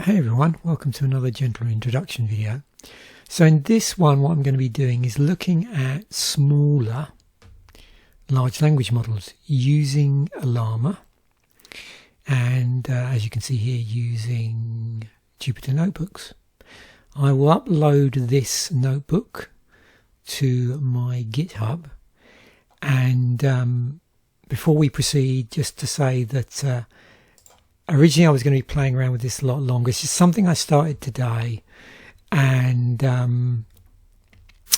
Hey everyone, welcome to another gentle introduction video. So in this one, what I'm going to be doing is looking at smaller large language models using Ollama, and as you can see here, using Jupyter Notebooks. I will upload this notebook to my Github, and before we proceed, just to say that originally I was going to be playing around with this a lot longer. It's just something I started today, and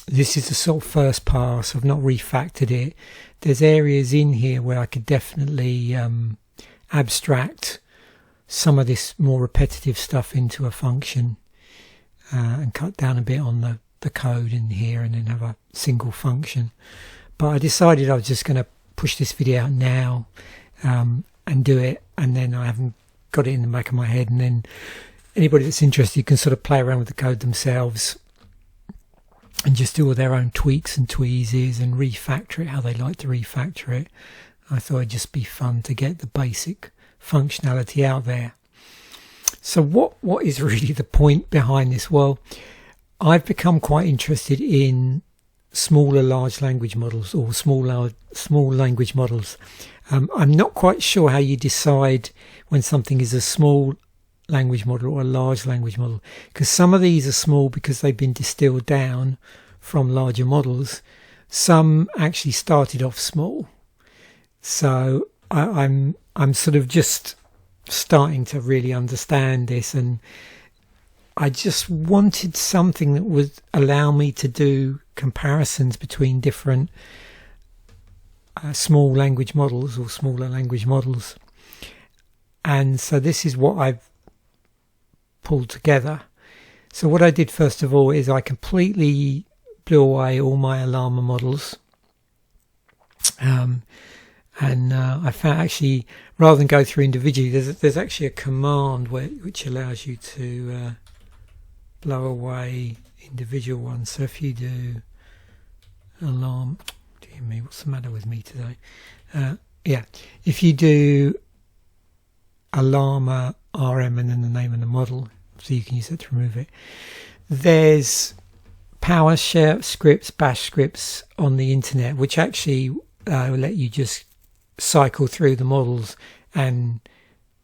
this is the sort of first pass. I've not refactored it. There's areas in here where I could definitely abstract some of this more repetitive stuff into a function and cut down a bit on the code in here and then have a single function. But I decided I was just going to push this video out now and do it, and then I haven't got it in the back of my head, and then anybody that's interested can sort of play around with the code themselves and just do all their own tweaks and tweezes and refactor it how they like to refactor it. I thought it'd just be fun to get the basic functionality out there. So what is really the point behind this? Well, I've become quite interested in smaller large language models, or small language models. I'm not quite sure how you decide when something is a small language model or a large language model, because some of these are small because they've been distilled down from larger models. Some actually started off small. So I'm sort of just starting to really understand this, and I just wanted something that would allow me to do comparisons between different small language models or smaller language models. And so this is what I've pulled together. So what I did first of all is I completely blew away all my Ollama models, and I found, actually, rather than go through individually, there's actually a command which allows you to blow away individual ones. So if you do alarm, dear me, what's the matter with me today? If you do Ollama RM and then the name of the model, so you can use that to remove it. There's PowerShell scripts, bash scripts on the internet, which actually will let you just cycle through the models and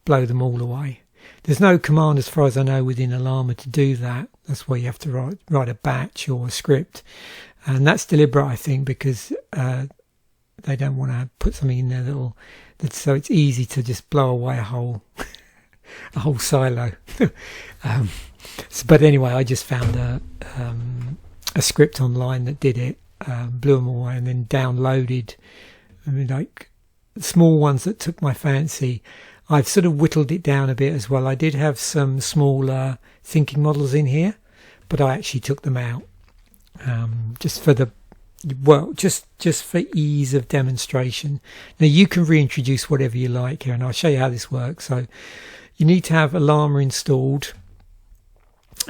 blow them all away. There's no command, as far as I know, within Ollama to do that. That's why you have to write a batch or a script, and that's deliberate, I think, because they don't want to put something in there so it's easy to just blow away a whole silo. But anyway, I just found a script online that did it, blew them away, and then downloaded. I mean, like small ones that took my fancy. I've sort of whittled it down a bit as well. I did have some smaller thinking models in here, but I actually took them out just for just for ease of demonstration. Now you can reintroduce whatever you like here, and I'll show you how this works. So you need to have Ollama installed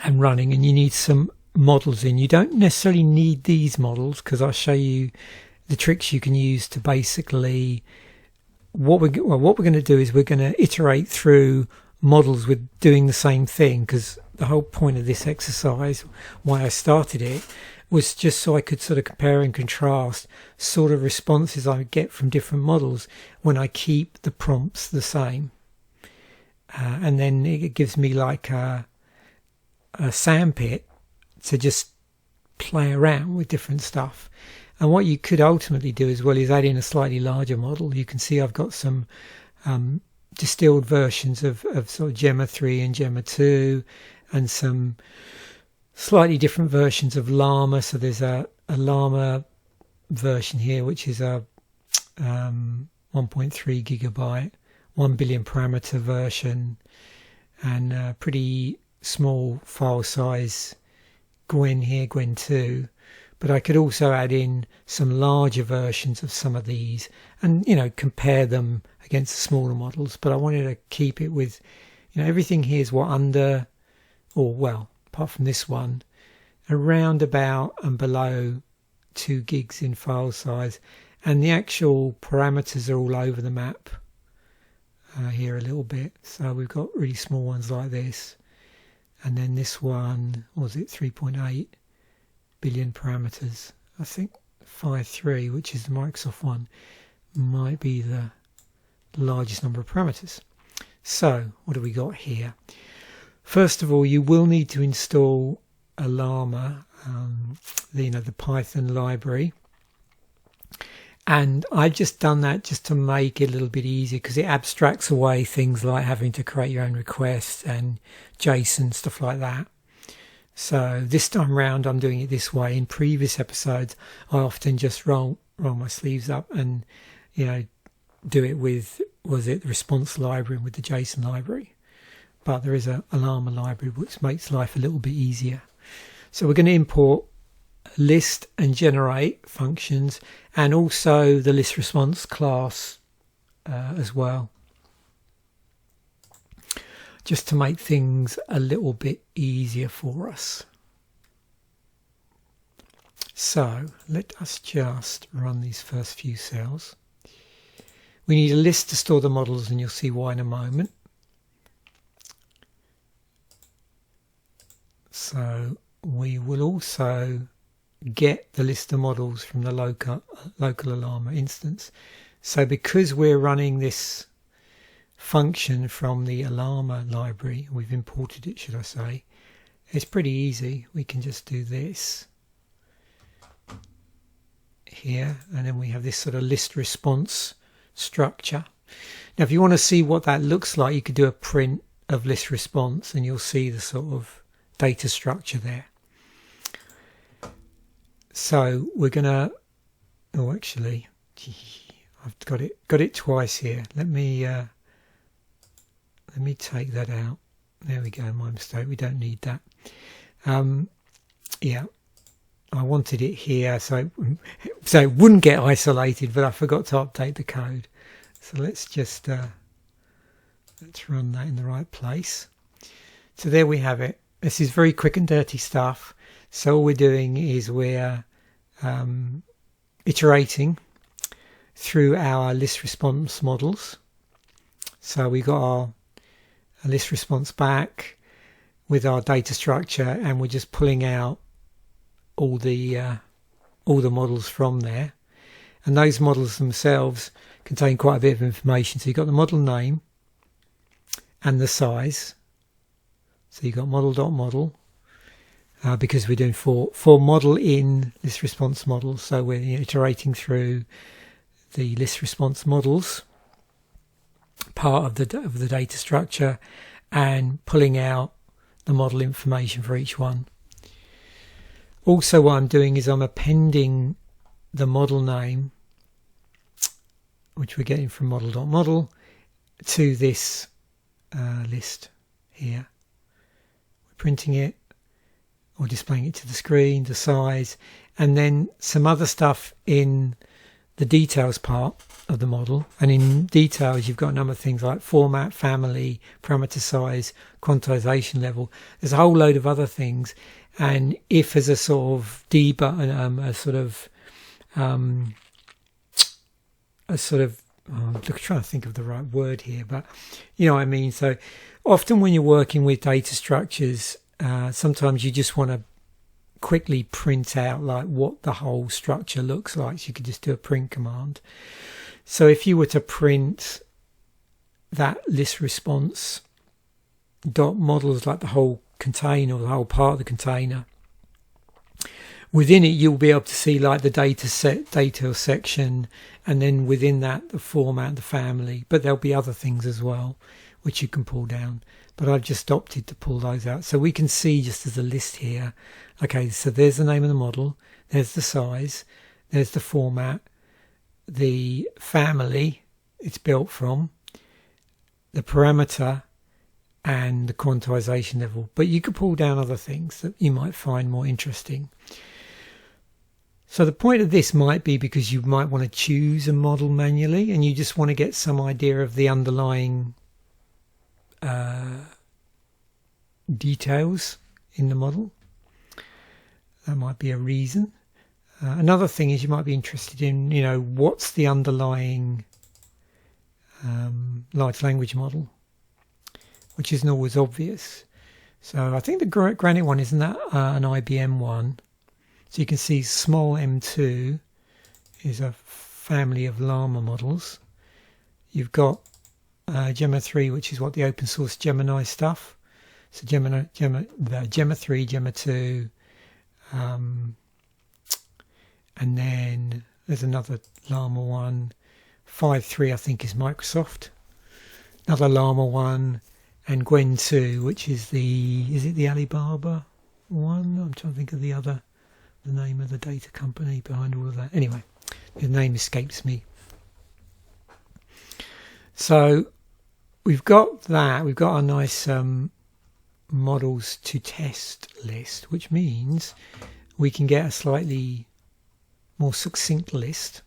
and running, and you need some models in. You don't necessarily need these models, because I'll show you the tricks you can use to basically what we're going to do is we're going to iterate through models with doing the same thing, because the whole point of this exercise, why I started it, was just so I could sort of compare and contrast sort of responses I would get from different models when I keep the prompts the same. And then it gives me like a sandpit to just play around with different stuff. And what you could ultimately do as well is add in a slightly larger model. You can see I've got some distilled versions of sort of Gemma 3 and Gemma 2, and some slightly different versions of Llama. So there's a Llama version here, which is a 1.3 gigabyte, 1 billion parameter version, and a pretty small file size Gwen here, Gwen 2. But I could also add in some larger versions of some of these and, compare them against the smaller models. But I wanted to keep it with, everything here is apart from this one, around about and below 2 gigs in file size. And the actual parameters are all over the map here a little bit. So we've got really small ones like this. and then this one, was it 3.8 billion parameters? I think 5.3, which is the Microsoft one, might be the largest number of parameters. So what do we got here? First of all, you will need to install Ollama, the Python library, and I've just done that just to make it a little bit easier, because it abstracts away things like having to create your own requests and JSON, stuff like that. So this time round I'm doing it this way. In previous episodes I often just roll my sleeves up and do it with, was it the response library and with the JSON library, but there is a Ollama library which makes life a little bit easier. So we're going to import list and generate functions, and also the list response class as well, just to make things a little bit easier for us. So let us just run these first few cells. We need a list to store the models, and you'll see why in a moment. So we will also get the list of models from the local Ollama instance. So because we're running this function from the Ollama library, we've imported it, should I say, it's pretty easy. We can just do this here, and then we have this sort of list response structure. Now if you want to see what that looks like, you could do a print of list response and you'll see the sort of data structure there. So we're gonna, oh actually I've got it twice here. Let me take that out. There we go, my mistake, we don't need that. Yeah, I wanted it here so it wouldn't get isolated, but I forgot to update the code. So let's just let's run that in the right place. So there we have it. This is very quick and dirty stuff. So all we're doing is we're iterating through our list response models. So we got our list response back with our data structure, and we're just pulling out all the models from there, and those models themselves contain quite a bit of information. So you've got the model name and the size. So you've got model.model, because we're doing for model in list response models. So we're iterating through the list response models part of the data structure and pulling out the model information for each one. Also what I'm doing is I'm appending the model name, which we're getting from model.model, to this list here. We're printing it or displaying it to the screen, the size, and then some other stuff in the details part of the model. And in details you've got a number of things like format, family, parameter size, quantization level. There's a whole load of other things, and if as a sort of I'm trying to think of the right word here, but you know what I mean. So often when you're working with data structures, sometimes you just want to quickly print out like what the whole structure looks like. So you could just do a print command. So if you were to print that list response dot models, like the whole container or the whole part of the container, within it you'll be able to see like the data section, and then within that the format, the family, but there'll be other things as well which you can pull down, but I've just opted to pull those out. So we can see just as a list here, okay, so there's the name of the model, there's the size, there's the format, the family it's built from, the parameter, and the quantization level. But you could pull down other things that you might find more interesting. So the point of this might be because you might want to choose a model manually and you just want to get some idea of the underlying details in the model. That might be a reason. Another thing is you might be interested in, what's the underlying large language model, which isn't always obvious. So I think the Granite one isn't that an IBM one. So you can see small M2 is a family of Llama models. You've got Gemma 3, which is what the open source Gemini stuff. So Gemma 3, Gemma 2, and then there's another Llama one. 5.3 I think is Microsoft. Another Llama one, and Gwen 2, which is the Alibaba one? I'm trying to think of the name of the data company behind all of that. Anyway, the name escapes me. So we've got that. We've got our nice models to test list, which means we can get a slightly more succinct list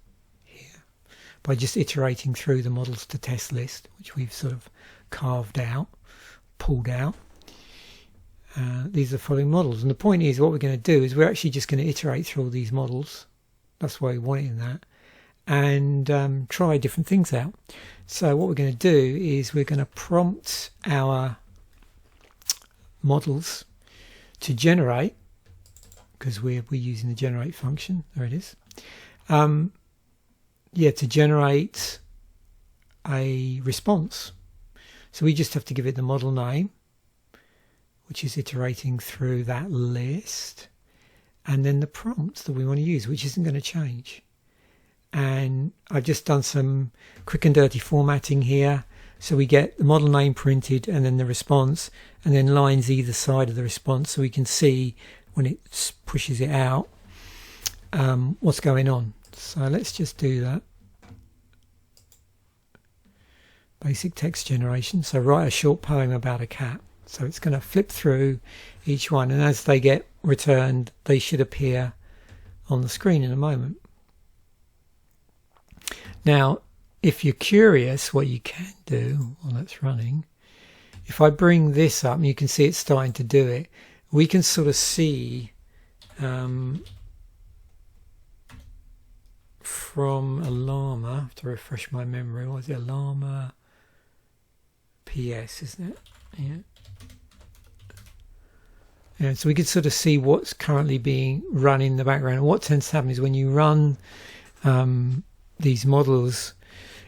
here by just iterating through the models to test list, which we've sort of carved out, pulled out. These are the following models, and the point is what we're going to do is we're actually just going to iterate through all these models. That's why we want it in that, and try different things out. So what we're going to do is we're going to prompt our models to generate, because we're using the generate function. There it is. To generate a response. So we just have to give it the model name, which is iterating through that list, and then the prompt that we want to use, which isn't going to change. And I've just done some quick and dirty formatting here. So we get the model name printed and then the response, and then lines either side of the response, so we can see when it pushes it out what's going on. So let's just do that. Basic text generation. So write a short poem about a cat. So it's going to flip through each one, and as they get returned, they should appear on the screen in a moment. Now, if you're curious, what you can do while that's running, if I bring this up, and you can see it's starting to do it, we can sort of see from Ollama, I have to refresh my memory, what was it, Ollama PS, isn't it? Yeah, so we can sort of see what's currently being run in the background. And what tends to happen is when you run these models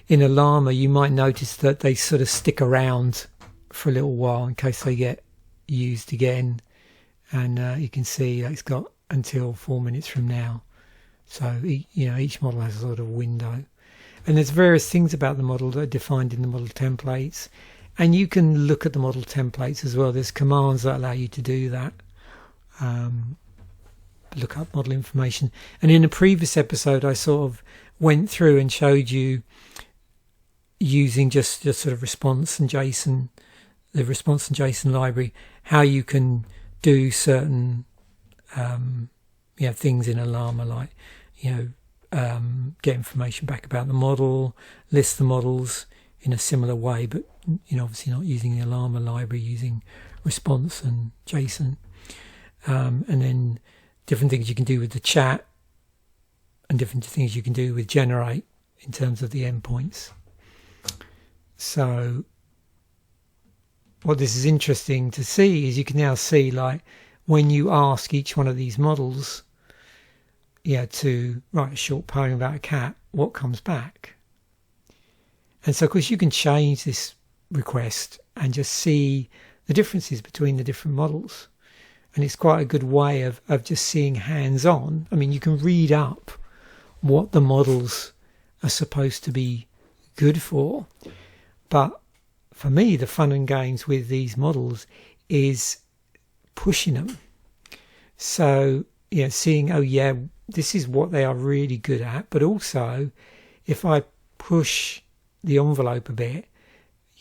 in Ollama, you might notice that they sort of stick around for a little while in case they get used again. And you can see that it's got until 4 minutes from now. So each model has a sort of window. And there's various things about the model that are defined in the model templates. And you can look at the model templates as well. There's commands that allow you to do that. Look up model information. And in a previous episode, I sort of went through and showed you using just sort of response and JSON, the response and JSON library, how you can do certain things in Ollama, like get information back about the model, list the models in a similar way, but obviously not using the Ollama library, using response and JSON, and then different things you can do with the chat, and different things you can do with generate in terms of the endpoints. So what this is interesting to see is you can now see, like, when you ask each one of these models to write a short poem about a cat, what comes back. And so of course you can change this request and just see the differences between the different models, and it's quite a good way of just seeing hands-on. I mean, you can read up what the models are supposed to be good for, but for me the fun and games with these models is pushing them. So seeing, this is what they are really good at, but also if I push the envelope a bit,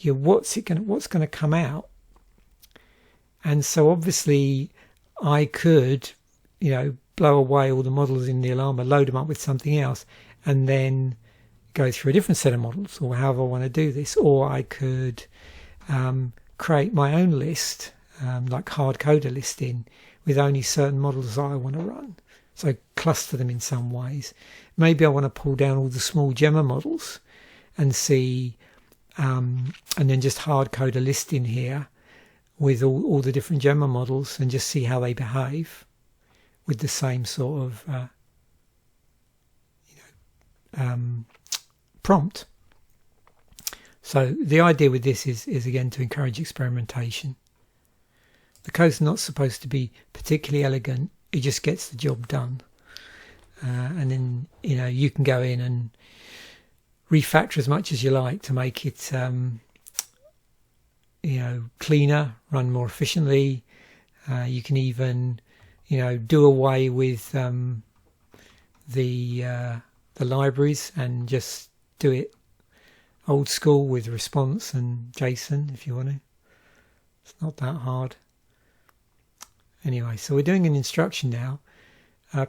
what's going to come out? And so obviously I could blow away all the models in the Ollama, load them up with something else, and then go through a different set of models, or however I want to do this. Or I could create my own list, like hard-coded listing, with only certain models that I want to run. So cluster them in some ways. Maybe I want to pull down all the small Gemma models and see, and then just hard-code a list in here with all the different Gemma models and just see how they behave with the same sort of prompt. So the idea with this is again to encourage experimentation. The code's not supposed to be particularly elegant, it just gets the job done. And then you can go in and refactor as much as you like to make it cleaner, run more efficiently. You can even do away with the libraries and just do it old school with response and JSON if you want to. It's not that hard. Anyway, so we're doing an instruction now.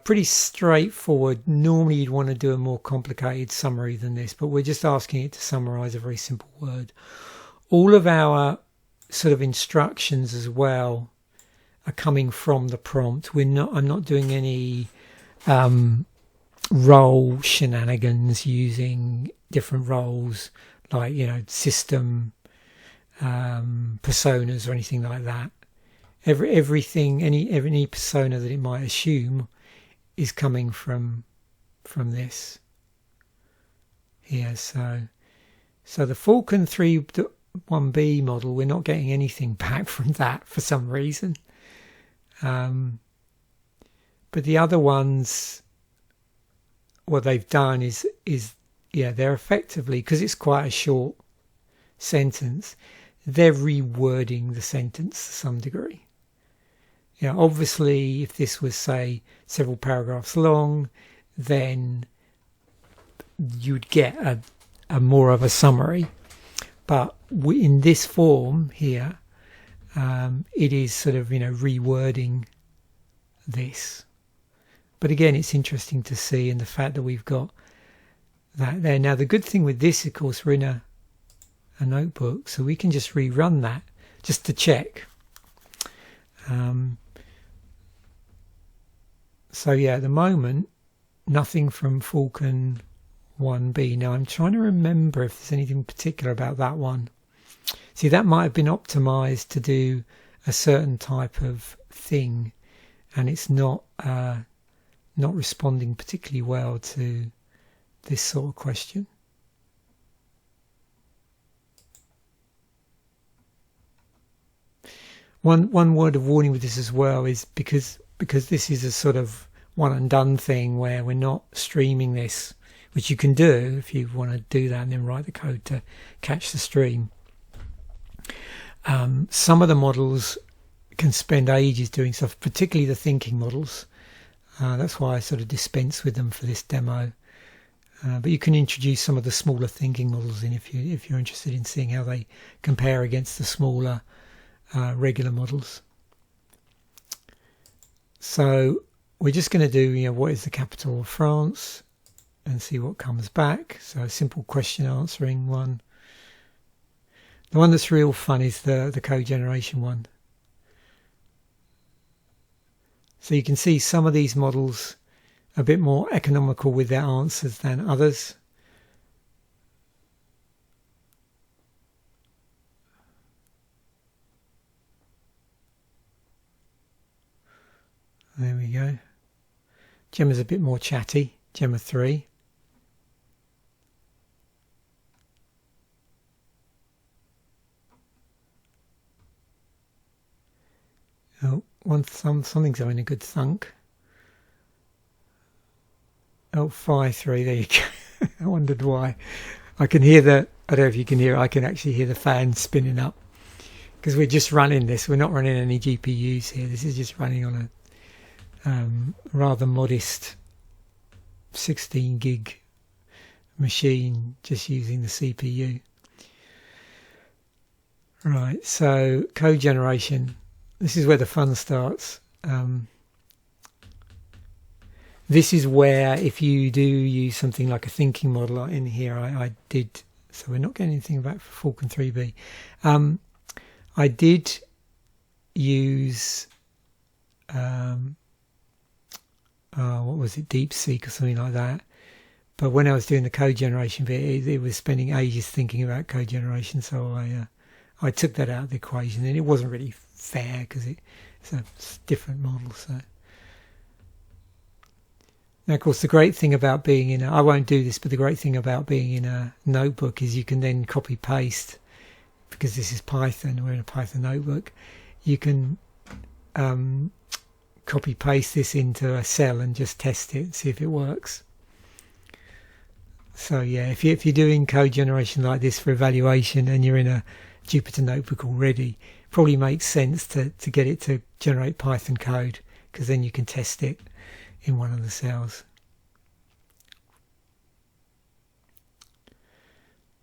Pretty straightforward. Normally you'd want to do a more complicated summary than this, but we're just asking it to summarize a very simple word. All of our sort of instructions as well are coming from the prompt. I'm not doing any role shenanigans using different roles like system personas or anything like that. Everything, any persona that it might assume is coming from this here. So the Falcon 3.1b model, we're not getting anything back from that for some reason. But the other ones, what they've done is they're effectively, because it's quite a short sentence, they're rewording the sentence to some degree. Obviously, if this was, say, several paragraphs long, then you'd get a more of a summary. But in this form here, it is sort of rewording this. But again, it's interesting to see, and the fact that we've got that there. Now, the good thing with this, of course, we're in a notebook, so we can just rerun that just to check. So yeah, at the moment, nothing from Falcon 1B. Now I'm trying to remember if there's anything particular about that one. See, that might have been optimized to do a certain type of thing, and it's not responding particularly well to this sort of question. One word of warning with this as well is because this is a sort of one and done thing where we're not streaming this, which you can do if you want to do that and then write the code to catch the stream. Some of the models can spend ages doing stuff, particularly the thinking models. That's why I sort of dispense with them for this demo. But you can introduce some of the smaller thinking models in if you're interested in seeing how they compare against the smaller regular models. So we're just going to do what is the capital of France and see what comes back. So a simple question answering one. The one that's real fun is the code generation one. So you can see some of these models are a bit more economical with their answers than others. There we go. Gemma's a bit more chatty. Gemma 3. Oh, something's having a good thunk. Oh, 5.3. There you go. I wondered why. I can hear I don't know if you can hear it. I can actually hear the fan spinning up because we're just running this. We're not running any GPUs here. This is just running on a rather modest 16 gig machine, just using the CPU. Right, so code generation. This is where the fun starts. This is where, if you do use something like a thinking model in here, I did, so we're not getting anything back for Falcon 3B. I did use what was it, DeepSeek or something like that. But when I was doing the code generation bit, it was spending ages thinking about code generation, so I took that out of the equation, and it wasn't really fair because it's a different model. So now, of course, the great thing about being in I won't do this, but the great thing about being in a notebook is you can then copy paste, because this is Python, we're in a Python notebook. You can copy paste this into a cell and just test it and see if it works. So yeah, if you're doing code generation like this for evaluation and you're in a Jupyter notebook already, it probably makes sense to get it to generate Python code, because then you can test it in one of the cells.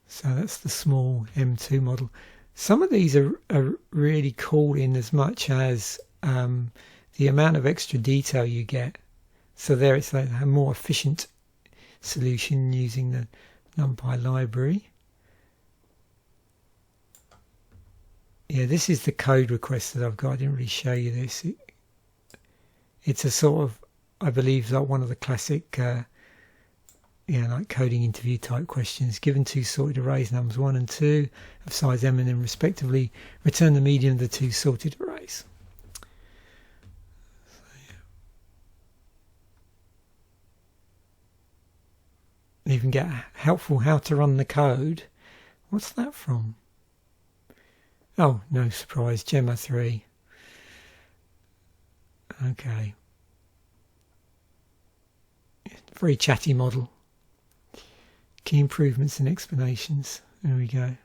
So that's the small M2 model. Some of these are really cool in as much as the amount of extra detail you get. So there it's like a more efficient solution using the NumPy library. Yeah, this is the code request that I've got. I didn't really show you this. It's a sort of, I believe, like one of the classic like coding interview type questions. Given two sorted arrays, nums 1 and 2 of size m and n respectively, return the median of the two sorted arrays. So, yeah. Even get helpful how to run the code. What's that from? Oh, no surprise, Gemma 3. Okay. Very chatty model. Key improvements and explanations. There we go.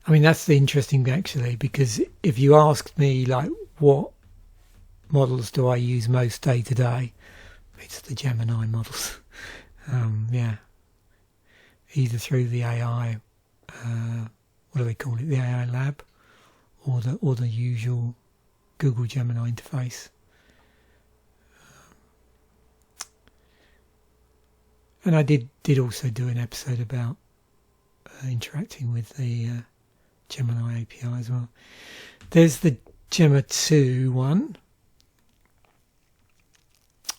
I mean, that's the interesting thing, actually, because if you asked me, like, what models do I use most day to day, it's the Gemini models. Yeah. Either through the AI, what do they call it, the AI lab, or the usual Google Gemini interface. And I did also do an episode about interacting with the Gemini API as well. There's the Gemma 2 one.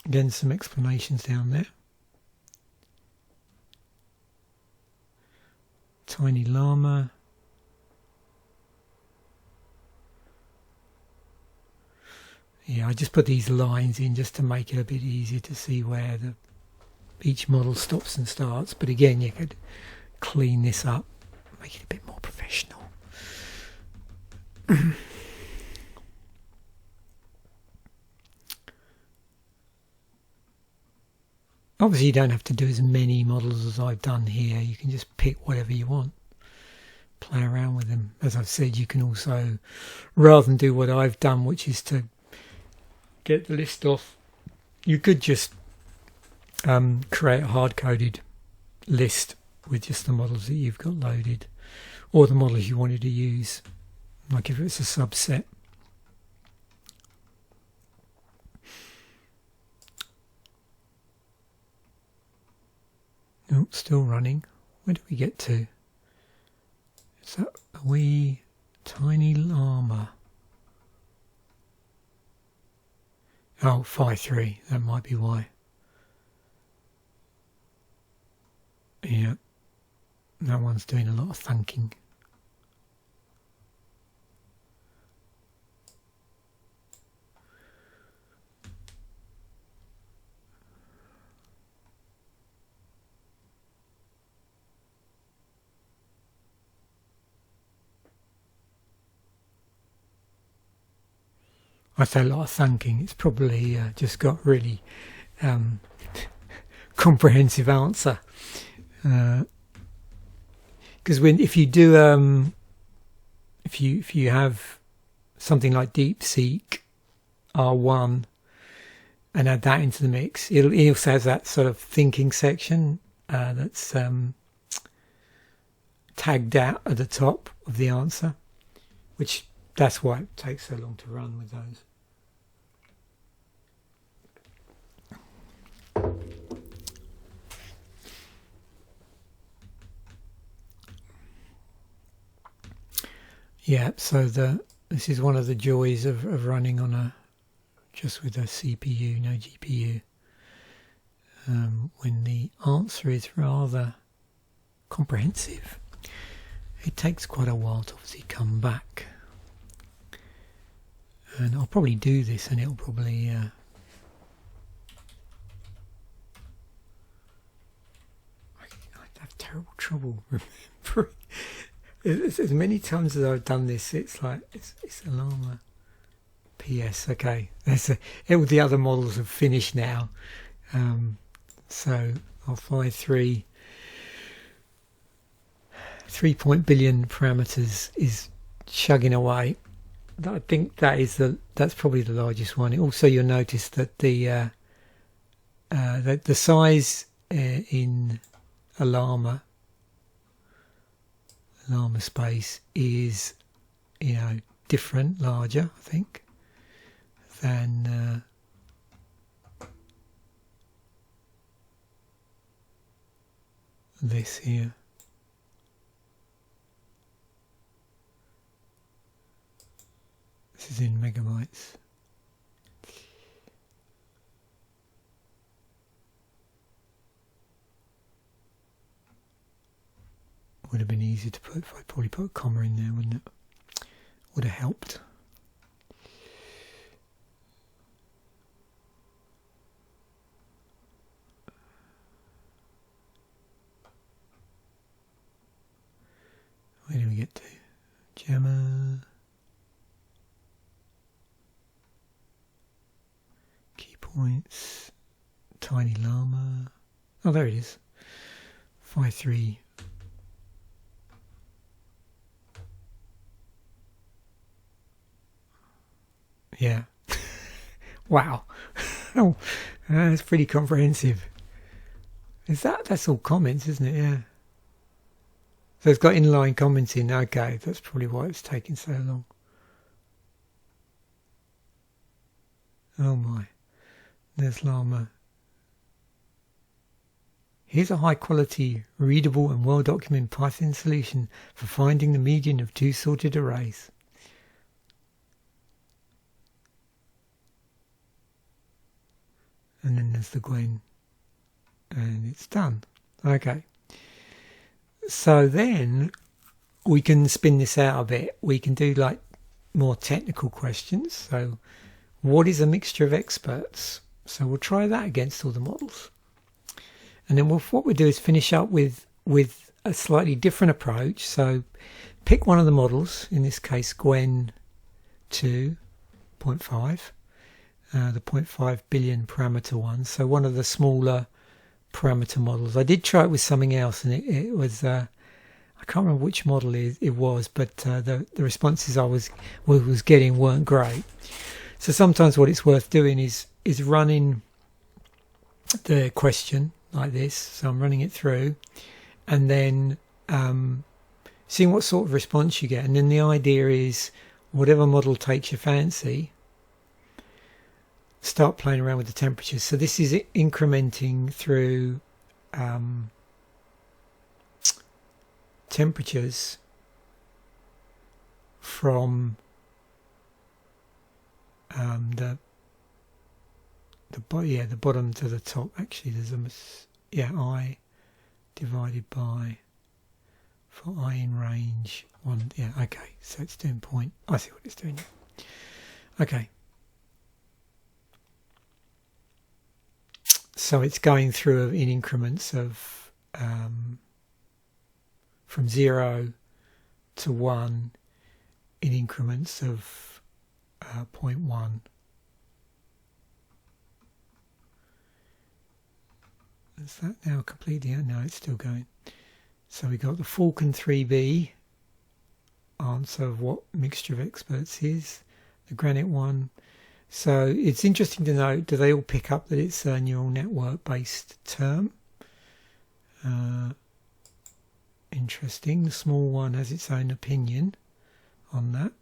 Again, some explanations down there. Tiny Llama. Yeah, I just put these lines in just to make it a bit easier to see where each model stops and starts. But again, you could clean this up, make it a bit more professional. Obviously, you don't have to do as many models as I've done here. You can just pick whatever you want, play around with them. As I've said, you can also, rather than do what I've done, which is to get the list off, you could just create a hard-coded list with just the models that you've got loaded, or the models you wanted to use, like if it's a subset. Oh, still running. Where do we get to? Is that a wee tiny llama? Oh, 5.3. That might be why. Yeah, that one's doing a lot of thunking. I say a lot of thunking. It's probably just got really comprehensive answer. Because if you do if you have something like DeepSeek R1 and add that into the mix, it also has that sort of thinking section that's tagged out at the top of the answer, which that's why it takes so long to run with those. Yeah, so this is one of the joys of running on just with a CPU, no GPU. when the answer is rather comprehensive. It takes quite a while to obviously come back. And I'll probably do this and it'll probably I have terrible trouble remembering. As many times as I've done this, it's like it's Ollama. PS. Okay, the other models have finished now. So I'll fly 3 billion parameters is chugging away. I think that's probably the largest one. Also, you'll notice that the size in Ollama space is, different, larger, I think, than this here. This is in megabytes. Would have been easier to put if I probably put a comma in there, wouldn't it? Would have helped. Where do we get to? Gemma. Key points. Tiny llama. Oh, there it is. 5.3. Yeah. Wow. Oh, that's pretty comprehensive. That's all comments, isn't it? Yeah. So it's got inline commenting. Okay, that's probably why it's taking so long. Oh my. There's llama. Here's a high quality, readable and well documented Python solution for finding the median of two sorted arrays. And then there's the Gwen, and it's done. Okay, so then we can spin this out a bit. We can do like more technical questions. So what is a mixture of experts? So we'll try that against all the models, and then what we'll do is finish up with a slightly different approach. So pick one of the models, in this case Gwen 2.5. The 0.5 billion parameter one, so one of the smaller parameter models. I did try it with something else, and it was I can't remember which model it was, but the responses I was getting weren't great. So sometimes what it's worth doing is running the question like this. So I'm running it through, and then seeing what sort of response you get. And then the idea is, whatever model takes your fancy, start playing around with the temperatures. So this is incrementing through temperatures from the bottom to the top. Actually, there's I divided by, for I in range 1. Yeah, okay. So it's doing point. I see what it's doing now. Okay. So it's going through in increments of from 0 to 1 in increments of 0.1. Is that now completely? No, it's still going. So we got the Falcon 3B answer of what mixture of experts is, the Granite one. So it's interesting to note, do they all pick up that it's a neural network based term? Interesting. The small one has its own opinion on that.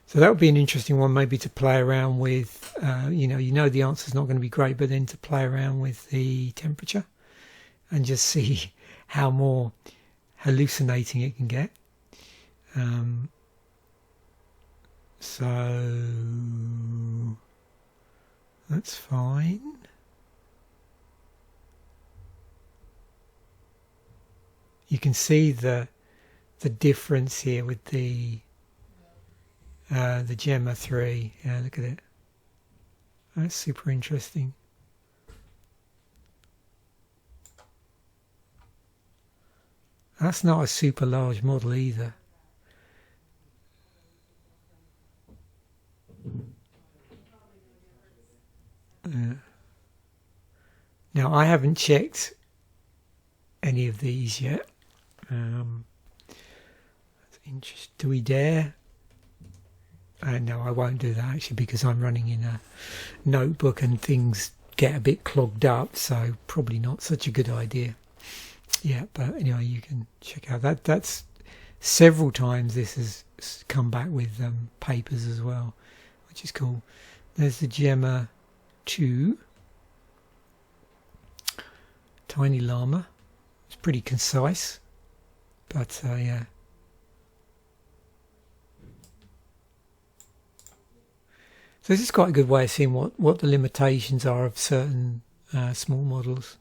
So that would be an interesting one maybe to play around with. You know the answer's not going to be great, but then to play around with the temperature and just see how more hallucinating it can get. So that's fine. You can see the difference here with the Gemma 3. Yeah, look at it. That's super interesting. That's not a super large model either. Now I haven't checked any of these yet. Do we dare? No, I won't do that actually, because I'm running in a notebook and things get a bit clogged up, so probably not such a good idea. Yeah, but anyway, you can check out that's several times this has come back with papers as well, which is cool. There's the Gemma 2 Tiny Llama. It's pretty concise, but yeah. So this is quite a good way of seeing what the limitations are of certain small models.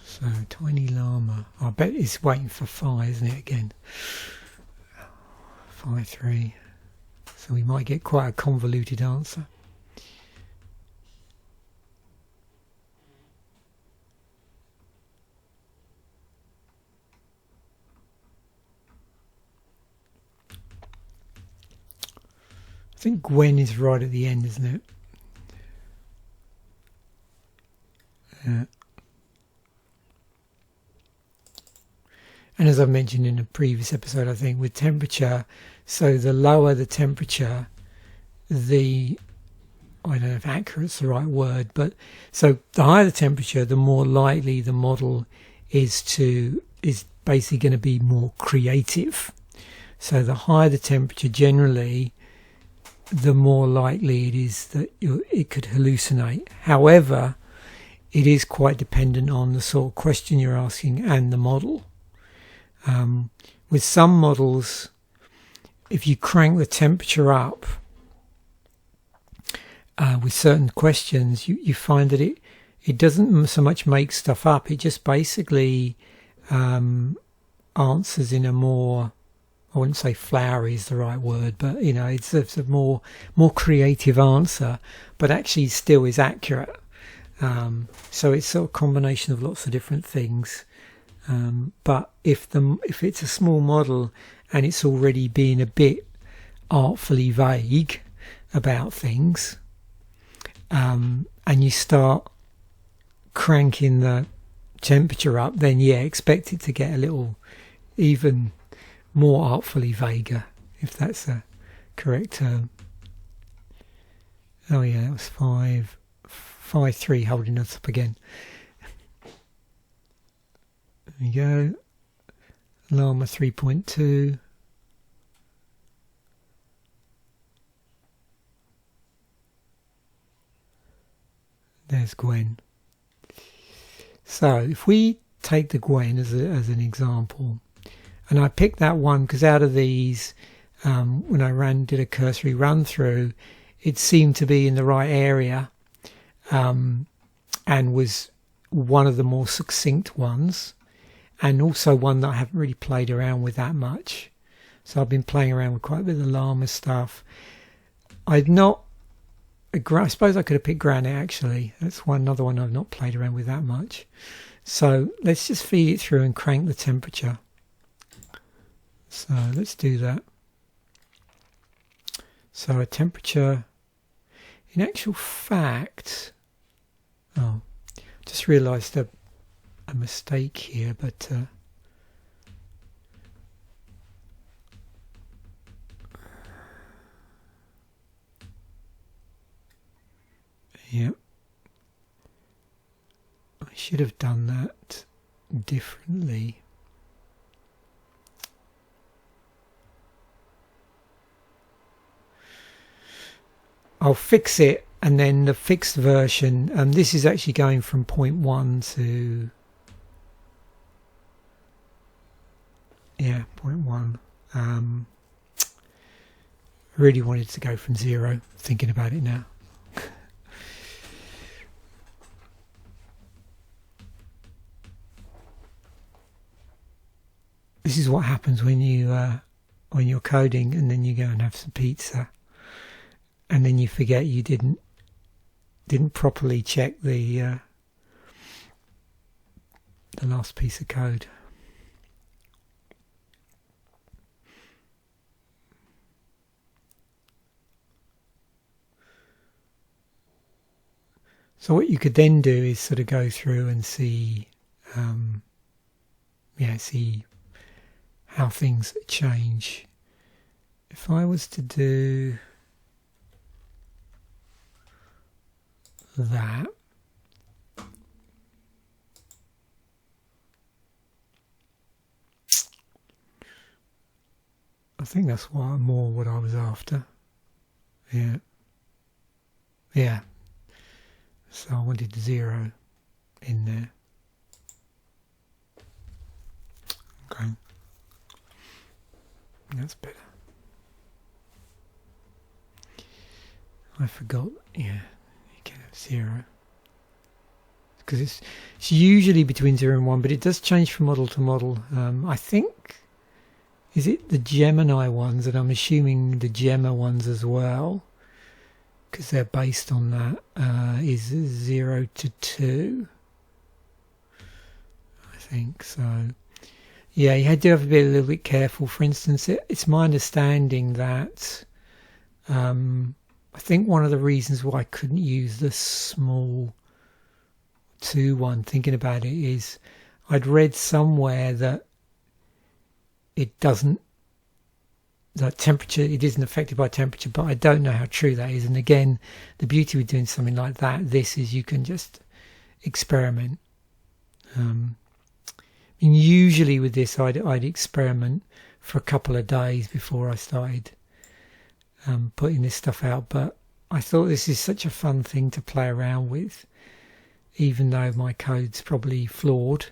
So Tiny Llama, I bet it's waiting for phi, isn't it, again? Phi 3. So we might get quite a convoluted answer. I think Gwen is right at the end, isn't it? Yeah. And as I mentioned in a previous episode, I think with temperature, so the lower the temperature, I don't know if accurate's the right word, but so the higher the temperature, the more likely the model is basically going to be more creative. So the higher the temperature generally, the more likely it is that it could hallucinate. However, it is quite dependent on the sort of question you're asking and the model. With some models, if you crank the temperature up with certain questions, you find that it doesn't so much make stuff up. It just basically answers in a more, I wouldn't say flowery is the right word, but you know, it's a more creative answer, but actually still is accurate. So it's sort of a combination of lots of different things. But if it's a small model and it's already being a bit artfully vague about things, and you start cranking the temperature up, then yeah, expect it to get a little even more artfully vaguer, if that's a correct term. Oh yeah, that was 5.3 holding us up again. There we go. Llama 3.2. There's Gwen. So if we take the Gwen as an example, and I picked that one because out of these, when I did a cursory run through, it seemed to be in the right area, and was one of the more succinct ones, and also one that I haven't really played around with that much. So I've been playing around with quite a bit of the Llama stuff. I suppose I could have picked Granite actually. That's another one I've not played around with that much. So let's just feed it through and crank the temperature. So let's do that. So a temperature, in actual fact, just realised a mistake here, but yeah, I should have done that differently. I'll fix it, and then the fixed version, this is actually going from 0.1 to 0.1. Really wanted to go from 0, thinking about it now. This is what happens when you're coding and then you go and have some pizza, and then you forget you didn't properly check the last piece of code. So what you could then do is sort of go through and see, see how things change. If I was to do that, I think that's more what I was after. Yeah. So I wanted 0 in there. Okay. That's better. I forgot, you can have 0. Because it's usually between 0 and 1, but it does change from model to model. I think, is it the Gemini ones, and I'm assuming the Gemma ones as well, because they're based on that, is 0 to 2. I think so. Yeah, you do have to be a little bit careful. For instance, it's my understanding that I think one of the reasons why I couldn't use the small 2 one, thinking about it, is I'd read somewhere that it doesn't, that temperature, it isn't affected by temperature, but I don't know how true that is. And again, the beauty with doing something like that, this is you can just experiment. And usually with this, I'd experiment for a couple of days before I started putting this stuff out. But I thought this is such a fun thing to play around with, even though my code's probably flawed.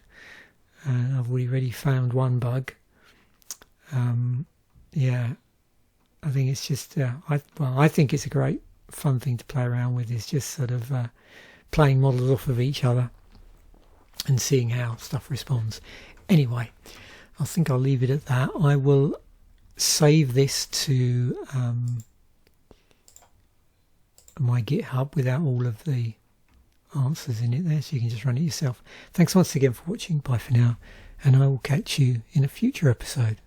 I've already found one bug. I think it's just I think it's a great fun thing to play around with. It's just sort of playing models off of each other and seeing how stuff responds. Anyway, I think I'll leave it at that. I will save this to my GitHub without all of the answers in it there, so you can just run it yourself. Thanks once again for watching. Bye for now, and I will catch you in a future episode.